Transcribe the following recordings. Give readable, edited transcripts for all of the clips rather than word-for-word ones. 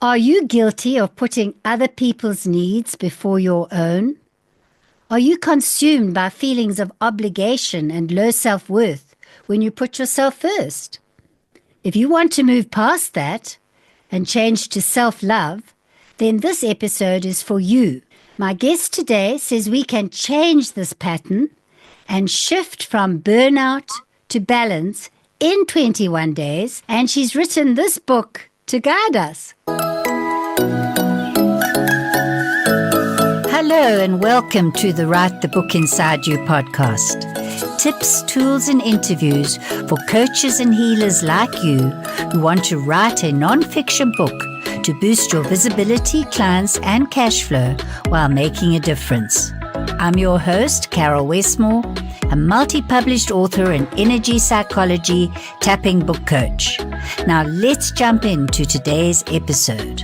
Are you guilty of putting other people's needs before your own? Are you consumed by feelings of obligation and low self-worth when you put yourself first? If you want to move past that and change to self-love, then this episode is for you. My guest today says we can change this pattern and shift from burnout to balance in 21 days, and she's written this book to guide us. Hello and welcome to the Write the Book Inside You podcast. Tips, tools and interviews for coaches and healers like you who want to write a non-fiction book to boost your visibility, clients and cash flow while making a difference. I'm your host, Caryl Westmore, a multi-published author and energy psychology tapping book coach. Now let's jump into today's episode.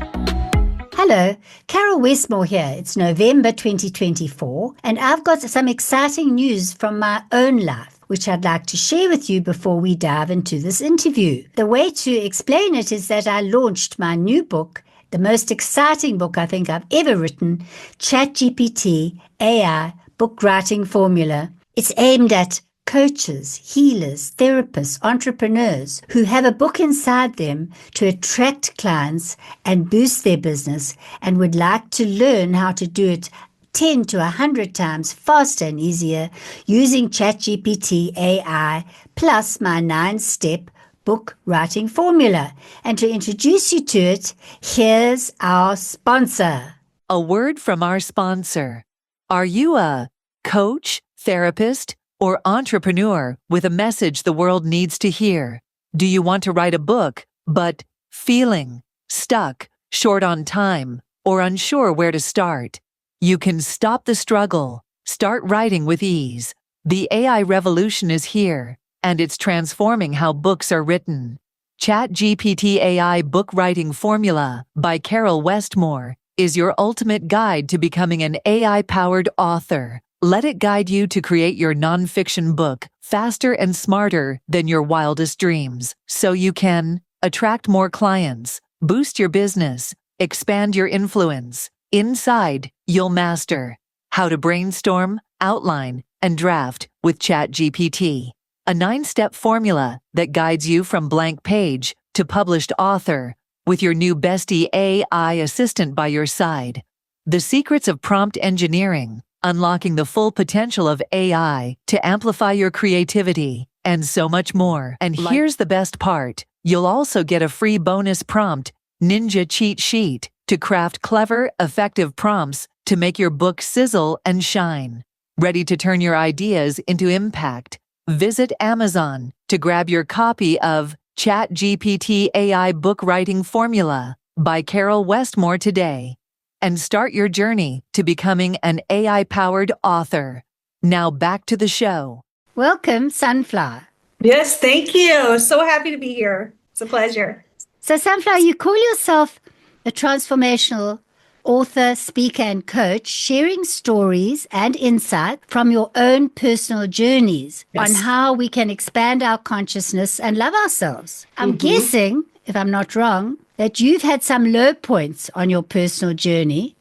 Hello, Caryl Westmore here. It's November 2024, and I've got some exciting news from my own life, which I'd like to share with you before we dive into this interview. The way to explain it is that I launched my new book, the most exciting book I think I've ever written, ChatGPT AI Book Writing Formula. It's aimed at coaches, healers, therapists, entrepreneurs who have a book inside them to attract clients and boost their business and would like to learn how to do it 10 to 100 times faster and easier using ChatGPT AI plus my 9-step book writing formula. And to introduce you to it, here's our sponsor. A word from our sponsor. Are you a coach, therapist, or entrepreneur with a message the world needs to hear? Do you want to write a book, but feeling stuck, short on time, or unsure where to start? You can stop the struggle. Start writing with ease. The AI revolution is here, and it's transforming how books are written. ChatGPT AI Book Writing Formula by Caryl Westmore is your ultimate guide to becoming an AI-powered author. Let it guide you to create your nonfiction book faster and smarter than your wildest dreams, so you can attract more clients, boost your business, expand your influence. Inside, you'll master how to brainstorm, outline, and draft with ChatGPT, a 9-step formula that guides you from blank page to published author with your new bestie AI assistant by your side. The secrets of prompt engineering, unlocking the full potential of AI to amplify your creativity, and so much more. And here's the best part. You'll also get a free bonus prompt, ninja cheat sheet, to craft clever, effective prompts to make your book sizzle and shine. Ready to turn your ideas into impact? Visit Amazon to grab your copy of ChatGPT AI Book Writing Formula by Caryl Westmore today, and start your journey to becoming an AI-powered author. Now back to the show. Welcome, Sunflower. Yes, thank you. So happy to be here. It's a pleasure. So, Sunflower, you call yourself a transformational author, speaker, and coach, sharing stories and insight from your own personal journeys on how we can expand our consciousness and love ourselves. I'm guessing, if I'm not wrong, that you've had some low points on your personal journey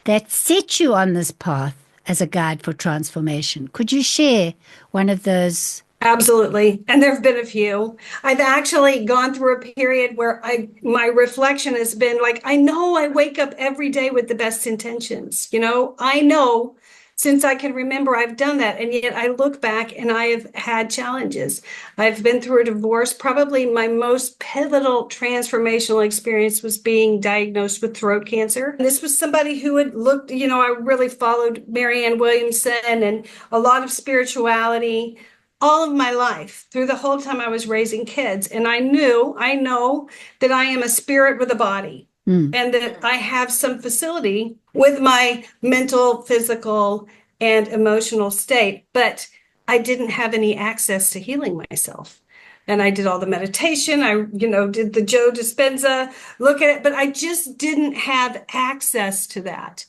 that set you on this path as a guide for transformation. Could you share one of those? Absolutely. And there have been a few. I've actually gone through a period where my reflection has been like, I know I wake up every day with the best intentions. I know since I can remember I've done that. And yet I look back and I have had challenges. I've been through a divorce. Probably my most pivotal transformational experience was being diagnosed with throat cancer. This was somebody who had looked, I really followed Marianne Williamson and a lot of spirituality all of my life through the whole time I was raising kids. And I know that I am a spirit with a body and that I have some facility with my mental, physical, and emotional state, but I didn't have any access to healing myself. And I did all the meditation. I, did the Joe Dispenza look at it, but I just didn't have access to that.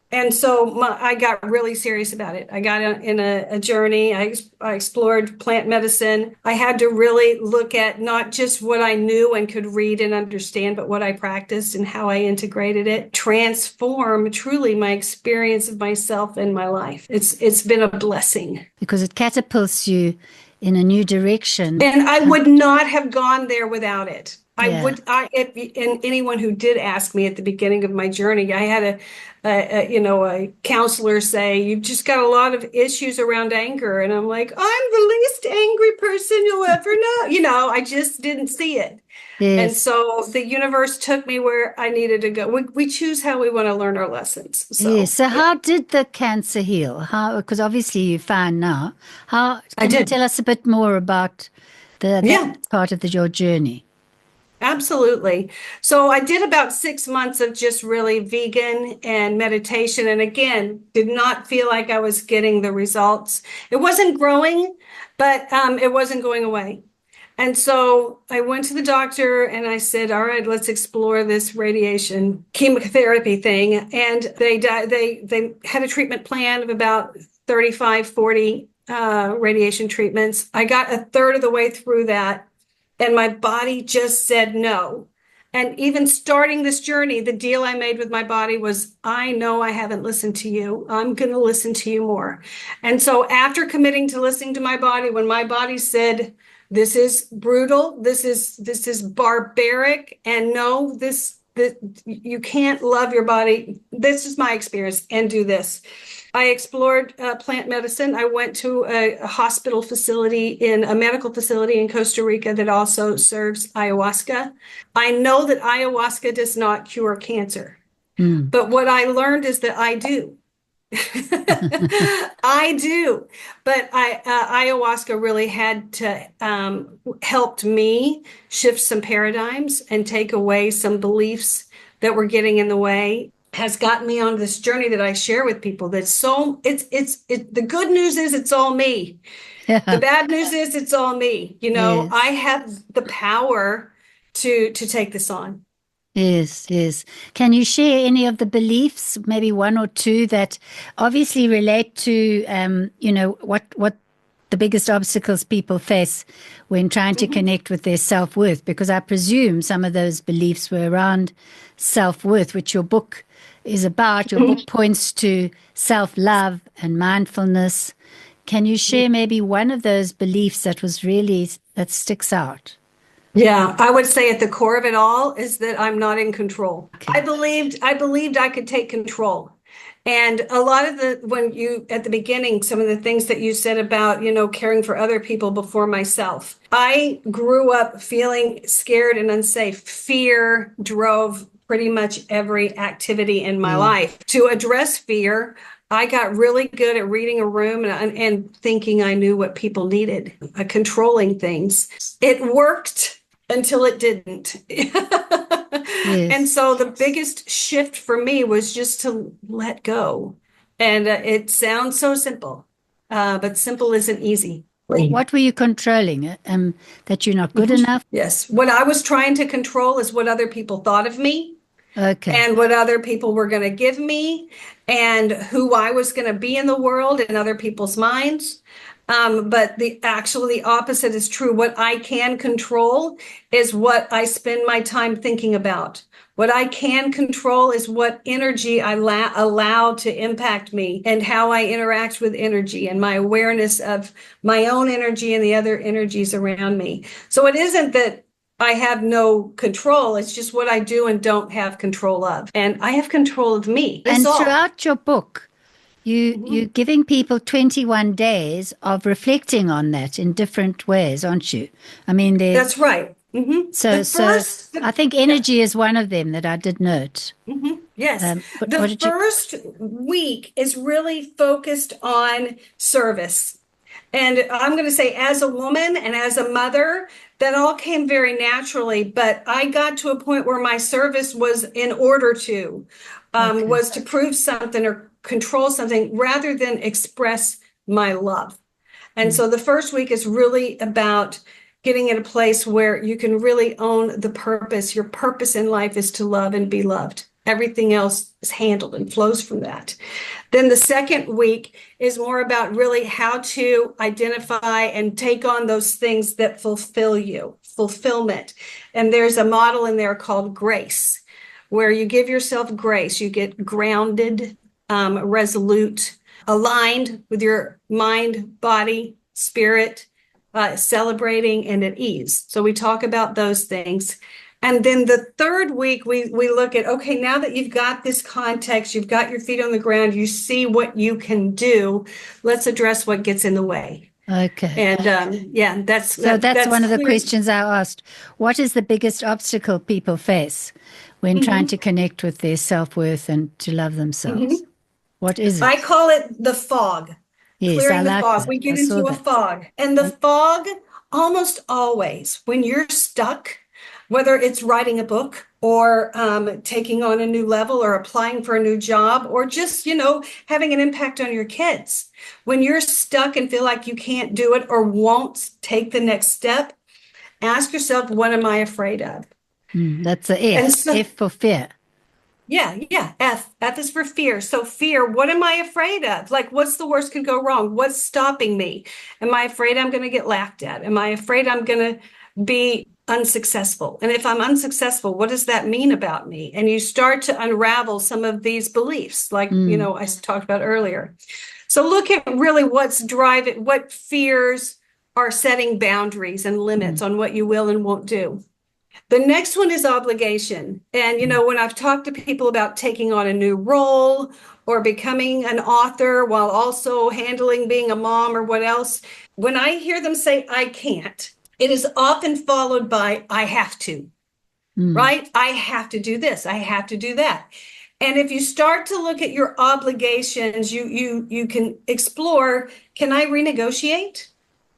And so I got really serious about it. I got in a journey. I explored plant medicine. I had to really look at not just what I knew and could read and understand, but what I practiced and how I integrated it, transform truly my experience of myself and my life. It's been a blessing. Because it catapults you in a new direction. And I would not have gone there without it. Yeah. And anyone who did ask me at the beginning of my journey, I had a counselor say, "You've just got a lot of issues around anger." And I'm like, "I'm the least angry person you'll ever know." I just didn't see it. And Yes. so the universe took me where I needed to go. We choose how we want to learn our lessons. Yes. So how did the cancer heal? How, because obviously you're fine now. How, can you tell us a bit more about that part of your journey? Absolutely. So I did about 6 months of just really vegan and meditation. And again, did not feel like I was getting the results. It wasn't growing, but it wasn't going away. And so I went to the doctor and I said, all right, let's explore this radiation chemotherapy thing. And they had a treatment plan of about 35, 40 radiation treatments. I got a third of the way through that. And my body just said no. And even starting this journey, the deal I made with my body was, I know I haven't listened to you. I'm going to listen to you more. And so after committing to listening to my body, when my body said, this is brutal, this is barbaric, and no, you can't love your body. This is my experience, and do this. I explored plant medicine. I went to a hospital facility a medical facility in Costa Rica that also serves ayahuasca. I know that ayahuasca does not cure cancer, but what I learned is that I do. I do. But ayahuasca really had to helped me shift some paradigms and take away some beliefs that were getting in the way. Has gotten me on this journey that I share with people. The good news is it's all me. Yeah. The bad news is it's all me. Yes. I have the power to take this on. Yes, yes. Can you share any of the beliefs, maybe one or two, that obviously relate to, what the biggest obstacles people face when trying to connect with their self-worth? Because I presume some of those beliefs were around self-worth, which your book is about. Your book points to self-love and mindfulness. Can you share maybe one of those beliefs that sticks out? Yeah, I would say at the core of it all is that I'm not in control. Okay. I believed I could take control. And a lot of at the beginning, some of the things that you said about, caring for other people before myself. I grew up feeling scared and unsafe. Fear drove pretty much every activity in my life. To address fear, I got really good at reading a room and thinking I knew what people needed, controlling things. It worked until it didn't. Yes. And so the biggest shift for me was just to let go. And it sounds so simple, but simple isn't easy. What were you controlling? That you're not good enough? Yes. What I was trying to control is what other people thought of me. Okay. And what other people were going to give me, and who I was going to be in the world in other people's minds. But the opposite is true. What I can control is what I spend my time thinking about. What I can control is what energy I allow to impact me, and how I interact with energy, and my awareness of my own energy and the other energies around me. So it isn't that I have no control. It's just what I do and don't have control of. And I have control of me. And throughout your book, you're giving people 21 days of reflecting on that in different ways, aren't you? I mean, that's right. So I think energy is one of them that I did note. Yes. The first week is really focused on service. And I'm going to say, as a woman and as a mother, that all came very naturally. But I got to a point where my service was in order to, was to prove something or control something rather than express my love. And so the first week is really about getting in a place where you can really own the purpose. Your purpose in life is to love and be loved. Everything else is handled and flows from that. Then the second week is more about really how to identify and take on those things that fulfill you, fulfillment. And there's a model in there called grace, where you give yourself grace. You get grounded, resolute, aligned with your mind, body, spirit, celebrating, and at ease. So we talk about those things. And then the third week, we look at, okay, now that you've got this context, you've got your feet on the ground, you see what you can do, let's address what gets in the way. Okay. And yeah, that's one of the clear. questions I asked. What is the biggest obstacle people face when trying to connect with their self-worth and to love themselves? What is it? I call it the fog. Yes, Clearing I the like fog. that. We get I saw into a that. fog. And the fog, almost always, when you're stuck, whether it's writing a book or taking on a new level or applying for a new job or just, having an impact on your kids. When you're stuck and feel like you can't do it or won't take the next step, ask yourself, what am I afraid of? That's the F. And so- F for fear. Yeah. F is for fear. So fear, what am I afraid of? Like, what's the worst can go wrong? What's stopping me? Am I afraid I'm going to get laughed at? Am I afraid I'm going to be unsuccessful? And if I'm unsuccessful, what does that mean about me? And you start to unravel some of these beliefs, like, I talked about earlier. So look at really what's driving, what fears are setting boundaries and limits on what you will and won't do. The next one is obligation. And, when I've talked to people about taking on a new role or becoming an author while also handling being a mom or what else, when I hear them say, I can't, it is often followed by, I have to, right? I have to do this. I have to do that. And if you start to look at your obligations, you can explore, can I renegotiate,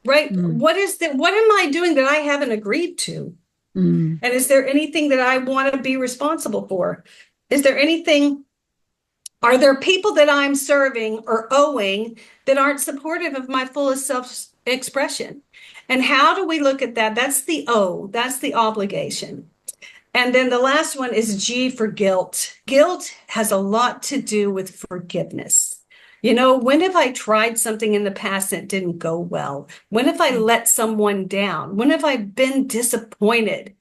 right? What am I doing that I haven't agreed to? And is there anything that I want to be responsible for? Are there people that I'm serving or owing that aren't supportive of my fullest self-expression? And how do we look at that? That's the O, that's the obligation. And then the last one is G for guilt. Guilt has a lot to do with forgiveness. When have I tried something in the past that didn't go well? When have I let someone down? When have I been disappointed?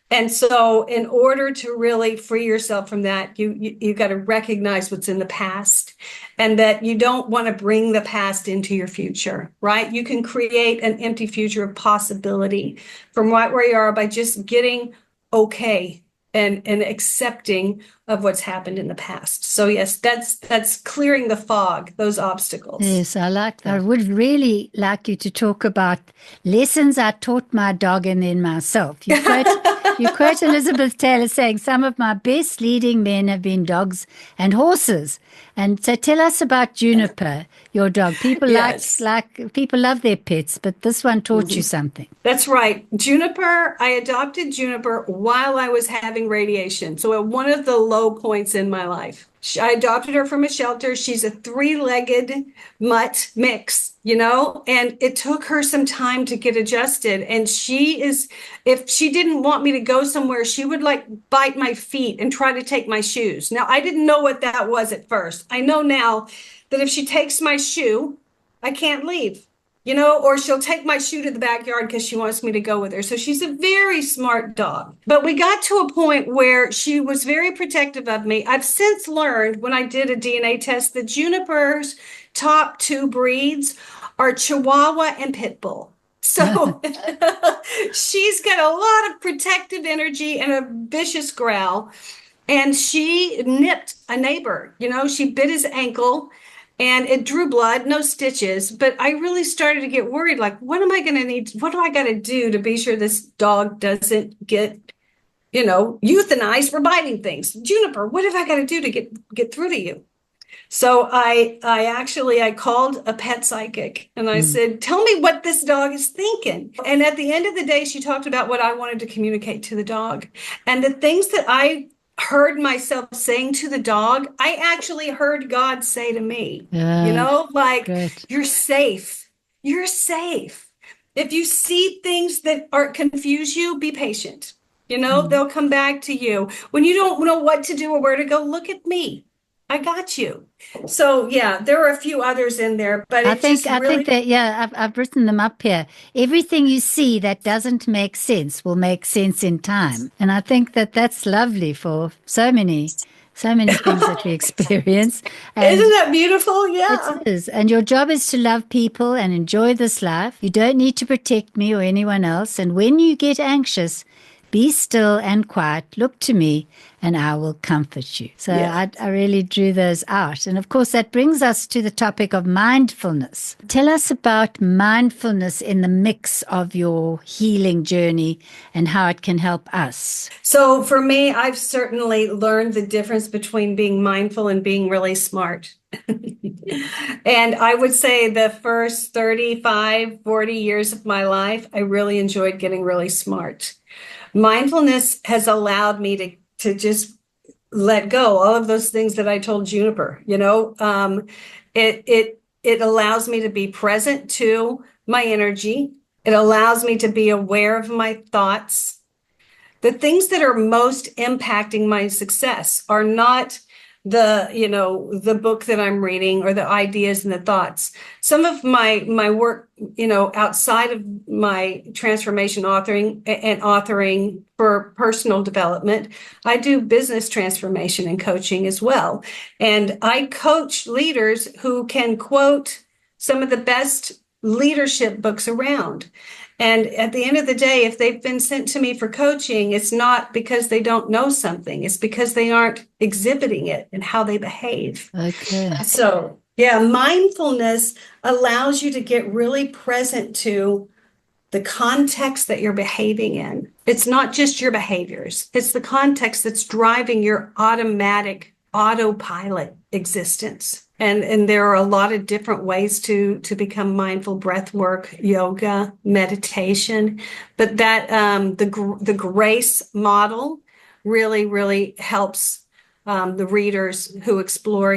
And so in order to really free yourself from that, you got to recognize what's in the past and that you don't want to bring the past into your future, right? You can create an empty future of possibility from right where you are by just getting okay and accepting of what's happened in the past. So yes, that's clearing the fog, those obstacles. Yes, I like that. I would really like you to talk about lessons I taught my dog and then myself. You quote Elizabeth Taylor saying, some of my best leading men have been dogs and horses. And so tell us about Juniper, your dog. People people love their pets, but this one taught you something. That's right. Juniper, I adopted Juniper while I was having radiation. So at one of the low points in my life. I adopted her from a shelter. She's a 3-legged mutt mix, and it took her some time to get adjusted. And if she didn't want me to go somewhere, she would bite my feet and try to take my shoes. Now, I didn't know what that was at first. I know now that if she takes my shoe, I can't leave. Or she'll take my shoe to the backyard because she wants me to go with her. So she's a very smart dog. But we got to a point where she was very protective of me. I've since learned when I did a DNA test that Juniper's top 2 breeds are Chihuahua and Pit Bull. So she's got a lot of protective energy and a vicious growl. And she nipped a neighbor. She bit his ankle. And it drew blood, no stitches, but I really started to get worried. Like, what am I going to need? What do I got to do to be sure this dog doesn't get, euthanized for biting things? Juniper, what have I got to do to get through to you? So I called a pet psychic and I said, tell me what this dog is thinking. And at the end of the day, she talked about what I wanted to communicate to the dog. And the things that I heard myself saying to the dog, I actually heard God say to me, Good. You're safe. You're safe. If you see things that confuse you, be patient. They'll come back to you. When you don't know what to do or where to go, look at me. I got you. So yeah, there are a few others in there, but I it think just I really, think that I've written them up here. Everything you see that doesn't make sense will make sense in time, and I think that that's lovely for so many things that we experience. And isn't that beautiful? it Yeah. is. And your job is to love people and enjoy this life. You don't need to protect me or anyone else. And when you get anxious, be still and quiet. Look to me and I will comfort you. So Yeah. I really drew those out. And of course, that brings us to the topic of mindfulness. Tell us about mindfulness in the mix of your healing journey and how it can help us. So for me, I've certainly learned the difference between being mindful and being really smart. And I would say the first 35, 40 years of my life, I really enjoyed getting really smart. Mindfulness has allowed me to just let go all of those things that I told Juniper. It allows me to be present to my energy. It allows me to be aware of my thoughts. The things that are most impacting my success are not the book that I'm reading or the ideas and the thoughts. Some of my work, outside of my transformation authoring for personal development, I do business transformation and coaching as well. And I coach leaders who can quote some of the best leadership books around. And at the end of the day, if they've been sent to me for coaching, it's not because they don't know something. It's because they aren't exhibiting it and how they behave. Okay. So, yeah, mindfulness allows you to get really present to the context that you're behaving in. It's not just your behaviors. It's the context that's driving your autopilot existence. And there are a lot of different ways to become mindful: breath work, yoga, meditation. But that the grace model really helps the readers who explore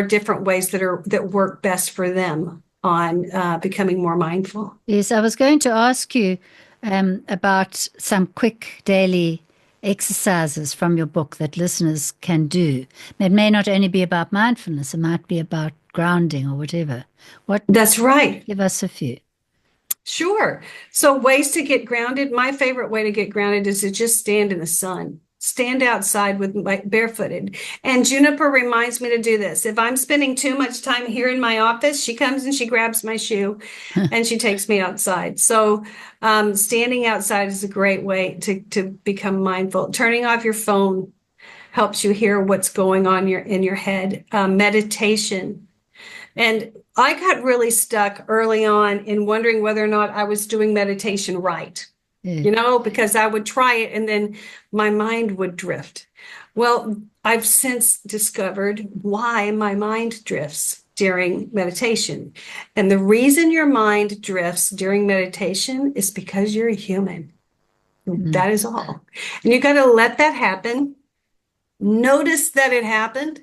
different ways that work best for them on becoming more mindful. Yes, I was going to ask you about some quick daily exercises from your book that listeners can do. It may not only be about mindfulness, it might be about grounding or whatever. That's right. Give us a few. Sure. So ways to get grounded. My favorite way to get grounded is to just stand in the sun. Stand outside with barefooted. And Juniper reminds me to do this. If I'm spending too much time here in my office, she comes and she grabs my shoe and she takes me outside. So standing outside is a great way to become mindful. Turning off your phone helps you hear what's going on in your head. Meditation. And I got really stuck early on in wondering whether or not I was doing meditation right. Yeah. Because I would try it and then my mind would drift. Well, I've since discovered why my mind drifts during meditation. And the reason your mind drifts during meditation is because you're a human. That is all. And you got to let that happen. Notice that it happened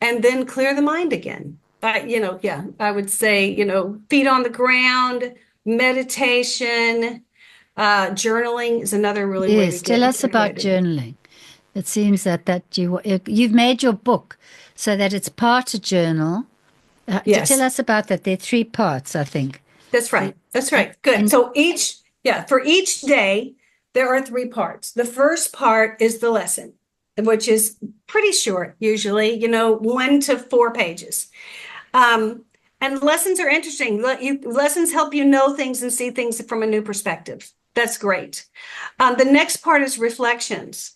and then clear the mind again. I would say, feet on the ground, meditation. Journaling is another really way to Yes, tell us about journaling. It seems that you've made your book so that it's part a journal. Yes. Tell us about that. There are 3 parts, I think. That's right. That's right. Good. And So for each day, there are 3 parts. The first part is the lesson, which is pretty short, usually, 1 to 4 pages. And lessons are interesting. Lessons help you know things and see things from a new perspective. That's great. The next part is reflections.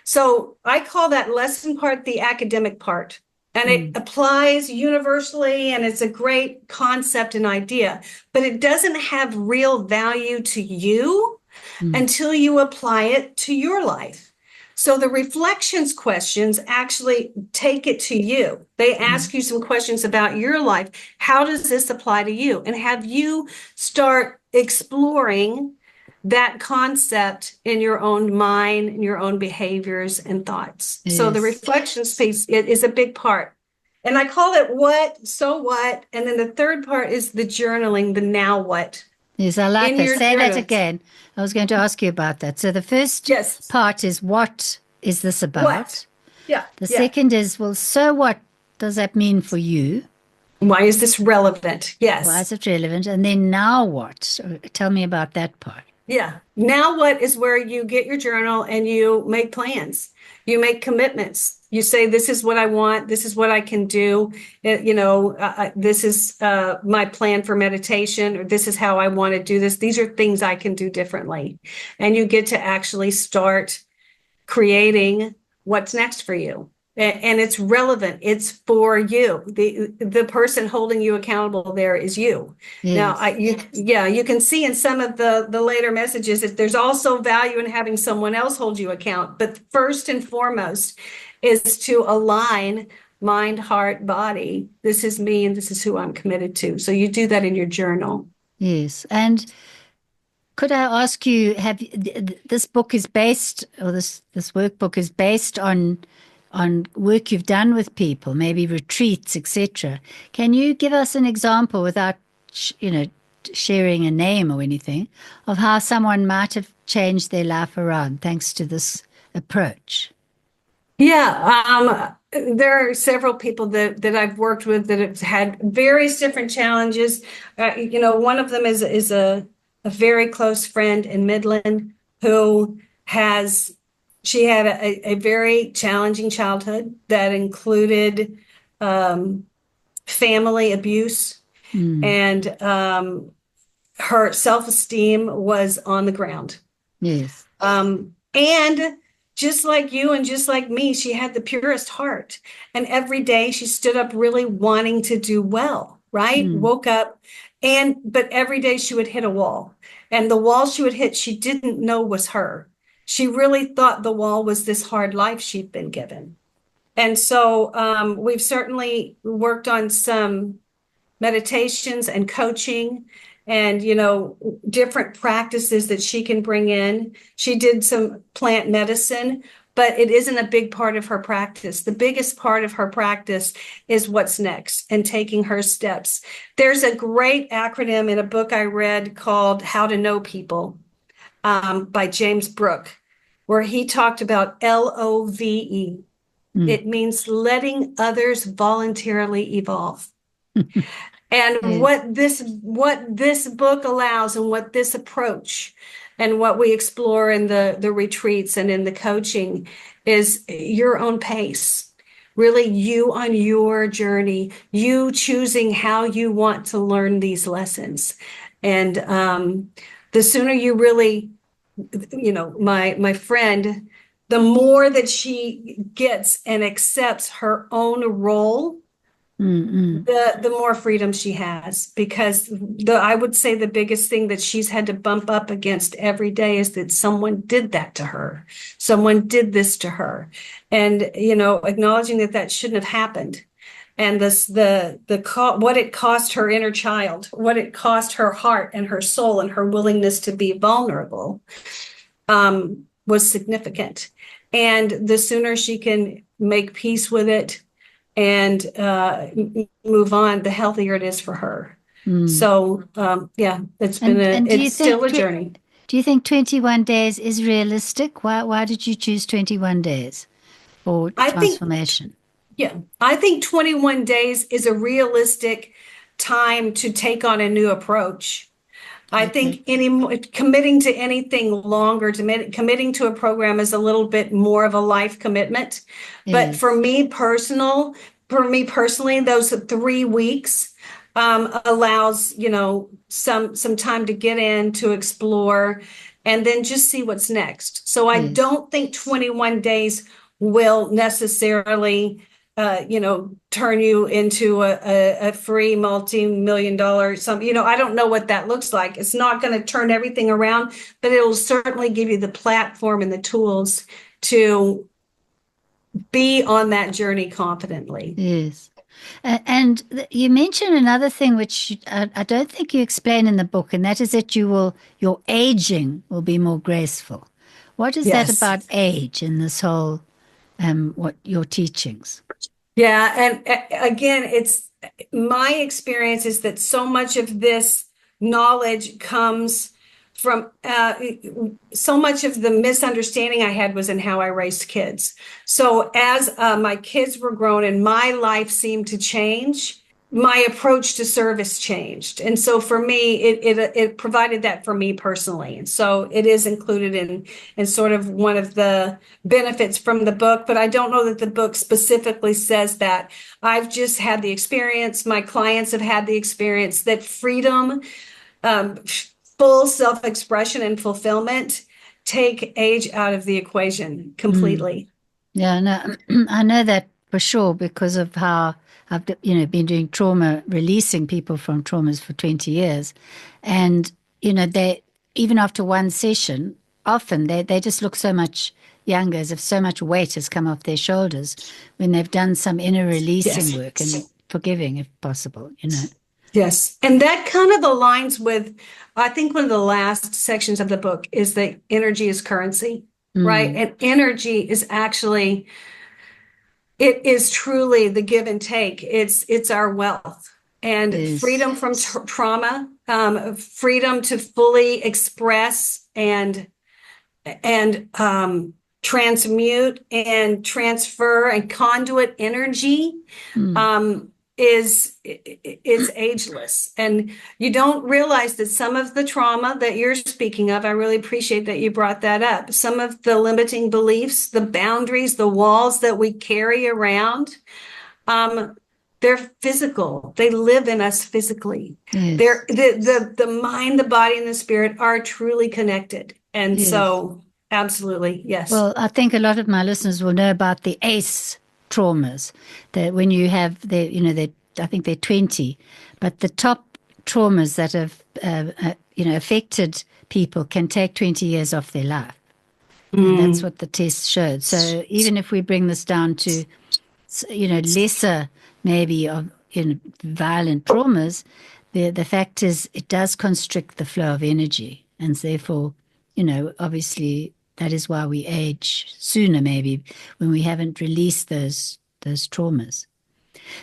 So I call that lesson part the academic part. And it applies universally, and it's a great concept and idea, but it doesn't have real value to you until you apply it to your life. So the reflections questions actually take it to you. They ask you some questions about your life. How does this apply to you? And have you start exploring that concept in your own mind, in your own behaviors and thoughts. Yes. So the reflections piece is a big part. And I call it what, so what. And then the third part is the journaling, the now what. Yes, I like in that. your Say that journals. again. I was going to ask you about that. So the first Yes. part is, what is this What? about? Yeah. The Yeah. second is, well, so what does that mean for you? Why is this relevant? Why Yes. is it relevant? And then now what? So tell me about that part. Yeah. Now what is where you get your journal and you make plans. You make commitments. You say, this is what I want. This is what I can do. This is my plan for meditation, or this is how I want to do this. These are things I can do differently. And you get to actually start creating what's next for you. And it's relevant. It's for you. The person holding you accountable there is you. Now, Yes. you can see in some of the later messages that there's also value in having someone else hold you account. But first and foremost is to align mind, heart, body. This is me, and this is who I'm committed to. So you do that in your journal. Yes. And could I ask you, this book is based, or this workbook is based on work you've done with people, maybe retreats, etc. Can you give us an example, without sharing a name or anything, of how someone might have changed their life around thanks to this approach? Yeah, there are several people that I've worked with that have had various different challenges. One of them is a very close friend in Midland who she had a very challenging childhood that included family abuse, and her self-esteem was on the ground. Yes. And just like you and just like me, she had the purest heart. And every day she stood up really wanting to do well, right? Woke up, but every day she would hit a wall. And the wall she would hit, she didn't know was her. She really thought the wall was this hard life she'd been given. And so we've certainly worked on some meditations and coaching and different practices that she can bring in. She did some plant medicine, but it isn't a big part of her practice. The biggest part of her practice is what's next and taking her steps. There's a great acronym in a book I read called How to Know People, by James Brooke, where he talked about LOVE. It means letting others voluntarily evolve. And Yes. what this book allows, and what this approach and what we explore in the retreats and in the coaching, is your own pace. Really, you on your journey, you choosing how you want to learn these lessons. And the sooner you really, my friend, the more that she gets and accepts her own role, the more freedom she has. Because I would say the biggest thing that she's had to bump up against every day is that someone did that to her. Someone did this to her. And, acknowledging that shouldn't have happened. And what it cost her inner child, what it cost her heart and her soul and her willingness to be vulnerable, was significant. And the sooner she can make peace with it and move on, the healthier it is for her. So, it's still a journey. Do you think 21 days is realistic? Why did you choose 21 days for transformation? I think 21 days is a realistic time to take on a new approach. I think committing to anything longer, committing to a program, is a little bit more of a life commitment. But for me personally, those 3 weeks allows some time to get in, to explore, and then just see what's next. So I don't think 21 days will necessarily turn you into a free multi-million-dollar something. I don't know what that looks like. It's not going to turn everything around, but it will certainly give you the platform and the tools to be on that journey confidently. Yes. And you mentioned another thing which I don't think you explain in the book, and that is that your aging will be more graceful. What is that about age in this whole, what your teachings? Yeah. And again, it's my experience is that so much of this knowledge comes from so much of the misunderstanding I had was in how I raised kids. So as my kids were grown and my life seemed to change, my approach to service changed. And so for me, it provided that for me personally. And so it is included in sort of one of the benefits from the book, but I don't know that the book specifically says that. I've just had the experience, my clients have had the experience that freedom, full self-expression and fulfillment take age out of the equation completely. Yeah, no, I know that for sure because of how I've been doing trauma, releasing people from traumas for 20 years. And, they, even after one session, often they just look so much younger, as if so much weight has come off their shoulders when they've done some inner releasing work and forgiving if possible, Yes. And that kind of aligns with, I think one of the last sections of the book is that energy is currency, right? And energy is actually, it is truly the give and take. It's our wealth and freedom from trauma, freedom to fully express and transmute and transfer and conduit energy. Is ageless. And you don't realize that some of the trauma that you're speaking of, I really appreciate that you brought that up. Some of the limiting beliefs, the boundaries, the walls that we carry around, they're physical. They live in us physically. They're the mind, the body, and the spirit are truly connected. And so absolutely, yes. Well, I think a lot of my listeners will know about the ACE traumas, that when you have I think they're 20, but the top traumas that have affected people can take 20 years off their life. And that's what the test showed. So even if we bring this down to lesser maybe of violent traumas, the fact is it does constrict the flow of energy, and therefore obviously that is why we age sooner, maybe, when we haven't released those traumas.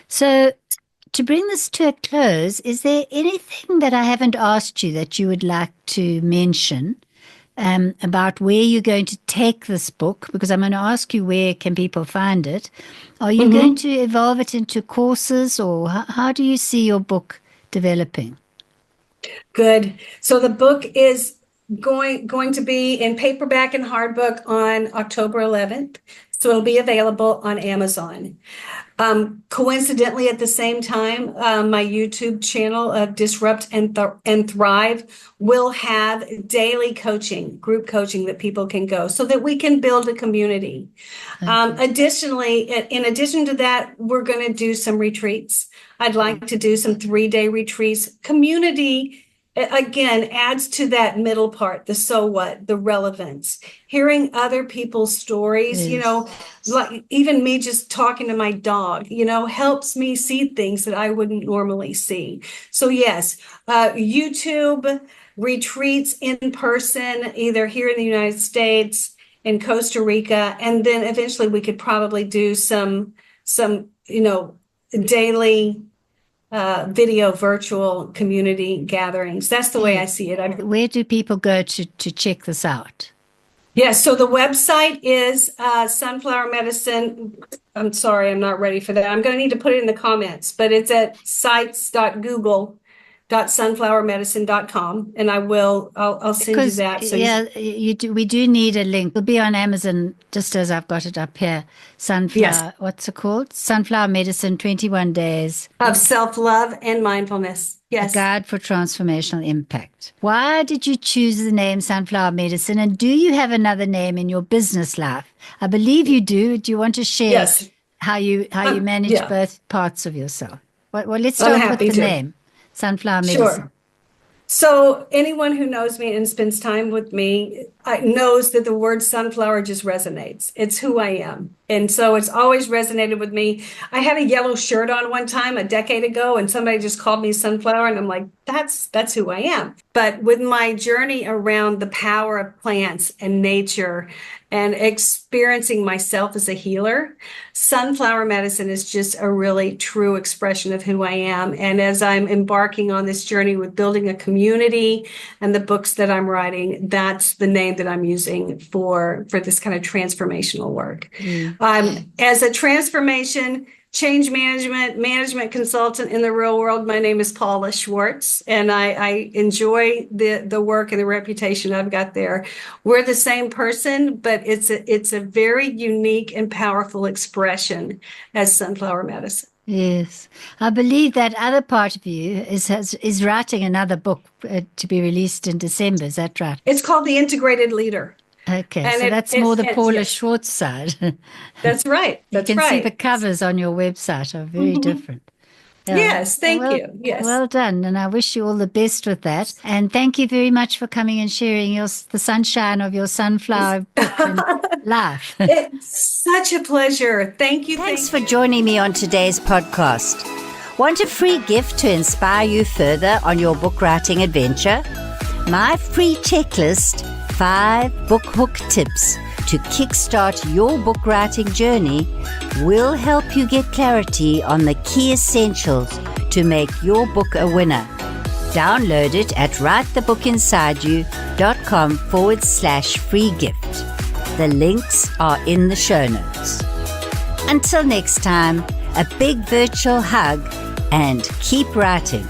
So to bring this to a close, is there anything that I haven't asked you that you would like to mention about where you're going to take this book? Because I'm going to ask you, where can people find it? Are you going to evolve it into courses, or how do you see your book developing? Good. So the book is going to be in paperback and hardbook on October 11th. So it'll be available on Amazon. Coincidentally, at the same time, my YouTube channel of Disrupt and Thrive will have daily coaching, group coaching that people can go so that we can build a community. Additionally, in addition to that, we're going to do some retreats. I'd like to do some 3-day retreats. Community again adds to that middle part, the so what, the relevance, hearing other people's stories, like even me just talking to my dog, helps me see things that I wouldn't normally see. So yes, YouTube retreats in person, either here in the United States, in Costa Rica, and then eventually we could probably do some daily video virtual community gatherings. That's the way I see it. Where do people go to check this out? Yes, so the website is Sunflower Medicine. I'm sorry, I'm not ready for that. I'm going to need to put it in the comments, but it's at sites.google.sunflowermedicine.com, and I'll send you that. So we do need a link. It'll be on Amazon, just as I've got it up here. Sunflower, what's it called? Sunflower Medicine, 21 Days of Self-Love and Mindfulness. Yes. A Guide for Transformational Impact. Why did you choose the name Sunflower Medicine, and do you have another name in your business life? I believe you do. Do you want to share how you manage both parts of yourself? Well, let's start with the name. Sunflower Medicine. Sure. So anyone who knows me and spends time with me knows that the word sunflower just resonates. It's who I am. And so it's always resonated with me. I had a yellow shirt on one time a decade ago, and somebody just called me sunflower. And I'm like, that's who I am. But with my journey around the power of plants and nature and experiencing myself as a healer, sunflower medicine is just a really true expression of who I am. And as I'm embarking on this journey with building a community and the books that I'm writing, that's the name that I'm using for this kind of transformational work. As a transformation change management consultant in the real world, my name is Paula Schwartz, and I enjoy the work and the reputation I've got there. We're the same person, but it's a very unique and powerful expression as sunflower medicine. Yes. I believe that other part of you is writing another book to be released in December. Is that right? It's called The Integrated Leader. Okay, and so that's more the Paula yes. Schwartz side. That's right. That's you can right. see the covers on your website are very different. Yeah. Yes, thank you. Yes. Well done, and I wish you all the best with that. And thank you very much for coming and sharing the sunshine of your sunflower book and life. It's such a pleasure. Thank you. Thanks for joining me on today's podcast. Want a free gift to inspire you further on your book writing adventure? My free checklist, 5 book hook tips to kickstart your book writing journey, will help you get clarity on the key essentials to make your book a winner. Download it at writethebookinsideyou.com/free gift. The links are in the show notes. Until next time, a big virtual hug and keep writing.